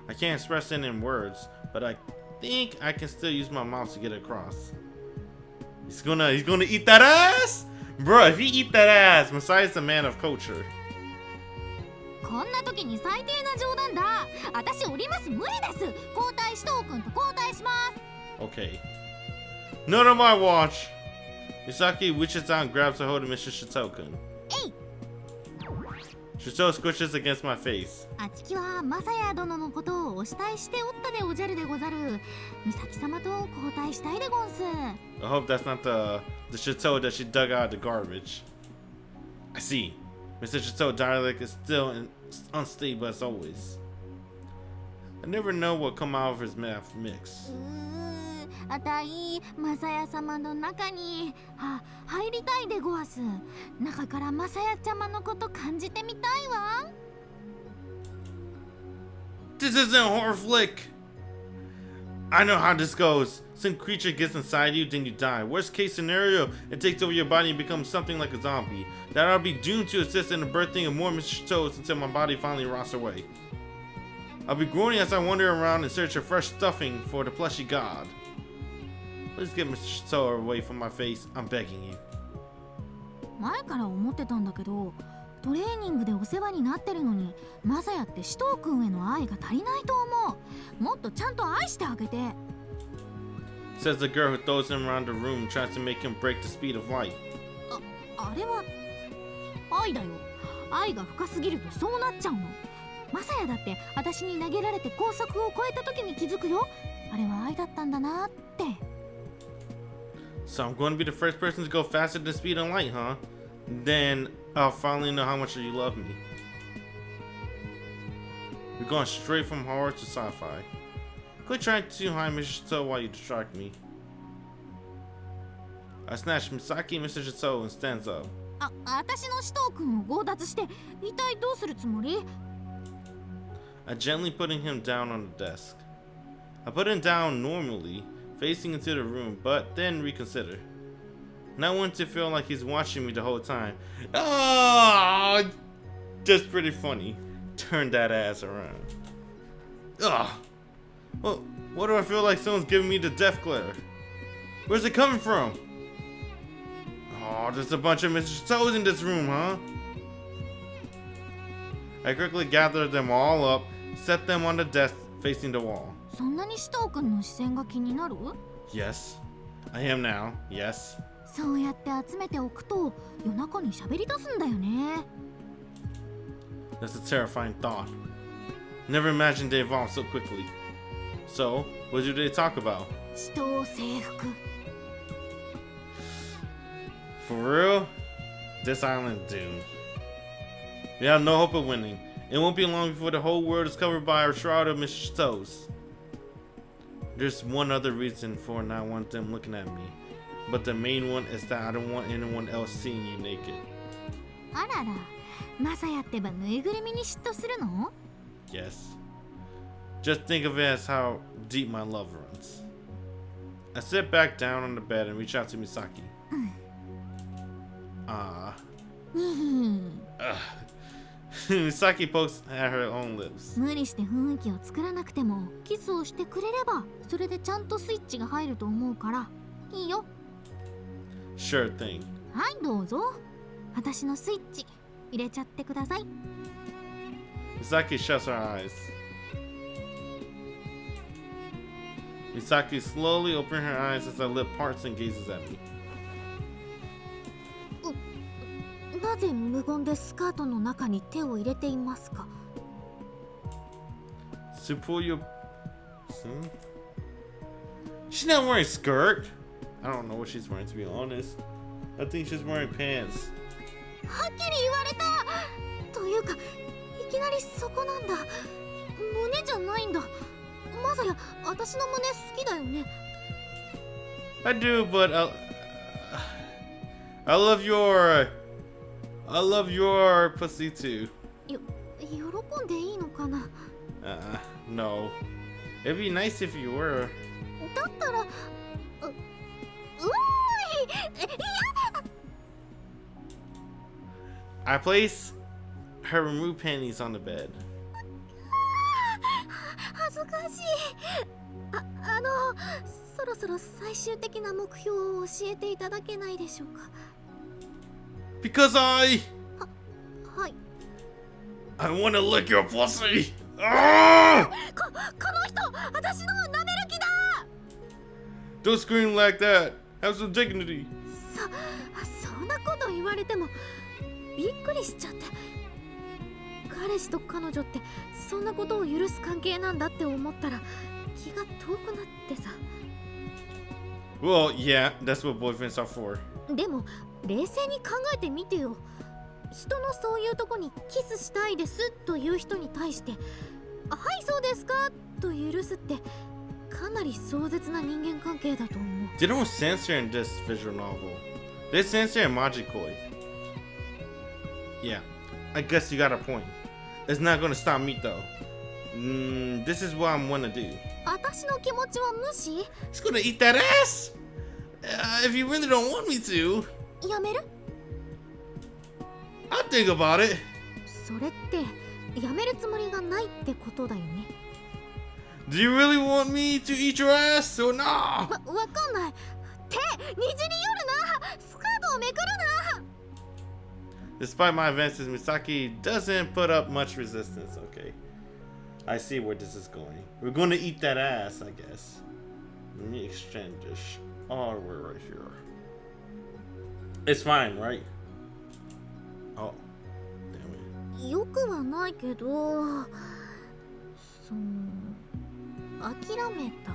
I can't express it in words, but I think I can still use my mouth to get it across. He's gonna eat that ass? Bro, if he eat that ass, Masai's the man of culture. こんな時に最低な冗談だ。私降ります。無理です。交代しとうくんと交代します。 Okay. None of my watch. Misaki reaches out and grabs a hold of Mr. Shito-kun. Hey! Shito squishes against my face. あちきはマサヤ殿のことをお慕いしておったでおじゃるでござる。美咲様と交代したいでゴンス。 I hope that's not the Shito that she dug out of the garbage. I see. Mr. Shito dialect is still unstable as always. I never know what come out of his mouth mix. あたいマサヤ様の中に入りたいでごわす。中からマサヤちゃまのこと感じてみたいわ。 This isn't a horror flick. I know how this goes. Some creature gets inside you, then you die. Worst case scenario, it takes over your body and becomes something like a zombie. That I'll be doomed to assist in the birthing of more Mr. Toads until my body finally rots away. I'll be groaning as I wander around in search of fresh stuffing for the plushy god. Please get Mr. Toad away from my face. I'm begging you. 前から思ってたんだけど、トレーニングでお世話になってるのにマサヤってシトー君への愛が足りないと思う。もっとちゃんと愛してあげて。 Says the girl who throws him around the room and tries to make him break the speed of light. あれは愛だよ。愛が深すぎるとそうなっちゃうの。マサヤだって私に投げられて高速を超えた時に気づくよ。あれは愛だったんだなって。 So I'm going to be the first person to go faster than the speed of light, huh? Then I'll finally know how much you love me. You're going straight from horror to sci-fi. Quit trying to hide Mr. Shito while you distract me. I snatch Misaki and Mr. Shito and stands up. 私のシトー君を強奪して一体どうするつもり？ I gently putting him down on the desk. I put him down normally, facing into the room, but then reconsider. Not want to feel like he's watching me the whole time. Oh, just pretty funny. Turn that ass around. Ugh. Well, what do I feel like someone's giving me the death glare? Where's it coming from? Oh, there's a bunch of Mr. Toes in this room, huh? I quickly gathered them all up, set them on the desk facing the wall. そんなにシトー君の視線が気になる？ Yes, I am now. Yes. そうやって集めておくと夜中に喋り出すんだよね。 That's a terrifying thought. Never imagined they evolved so quickly. So, what do they talk about? 人を征服。 For real? This island doomed. We have no hope of winning. It won't be long before the whole world is covered by a shroud of mistletoes. There's one other reason for not want them looking at me. But the main one is that I don't want anyone else seeing you naked. あらら、マサヤってばぬいぐるみに嫉妬するの？ Yes. Just think of it as how deep my love runs. I sit back down on the bed and reach out to Misaki. Misaki pokes at her own lips. 無理して雰囲気を作らなくてもキスをしてくれればそれでちゃんとスイッチが入ると思うからいいよ。 Sure thing. はいどうぞ。私のスイッチ入れちゃってください。 Misaki shuts her eyes. Misaki slowly opens her eyes as her lip parts and gazes at me. なぜ無言でスカートの中に手を入れていますか？ To pull your... She's not wearing a skirt. I don't know what she's wearing, to be honest. I think she's wearing pants. はっきり言われた。というかいきなりそこなんだ。胸じゃないんだ。まさや私の胸好きだよね。 I do, but I love your pussy too. 喜んでいいのかな。 No. It'd be nice if you were. だったらうわーい。I place her removed panties on the bed. 恥ずかしい。そろそろ最終的な目標を教えていただけないでしょうか。 Because I はい。 want to lick your pussy. Ah! この人私の舐める気だ。 Don't scream like that. Have some dignity. そんなこと言われてもびっくりしちゃって。彼氏と彼女ってそんなことを許す関係なんだって思ったら気が遠くなってさ。 Well, yeah, that's what boyfriends are for. でも冷静に考えてみてよ。人のそういうとこにキスしたいですという人に対して「はいそうですか」と許すってかなり壮絶な人間関係だと思う。 They don't censor in this visual novel. They censor in Majikoi. Yeah, I guess you got a point. It's not gonna stop me though. This is what I'm gonna do. 私の気持ちは無視？ It's gonna eat that ass! If you really don't want me to, やめる？ I'll think about it. それってやめるつもりがないってことだよね。 Do you really want me to eat your ass or not? わかんない。手にじり寄るな。スカートをめくるな。 Despite my advances, Misaki doesn't put up much resistance. Okay, I see where this is going. We're gonna eat that ass, I guess. Let me exchange this. Oh, we're right here. It's fine, right? Oh, damn it. よくはないけど、諦めた。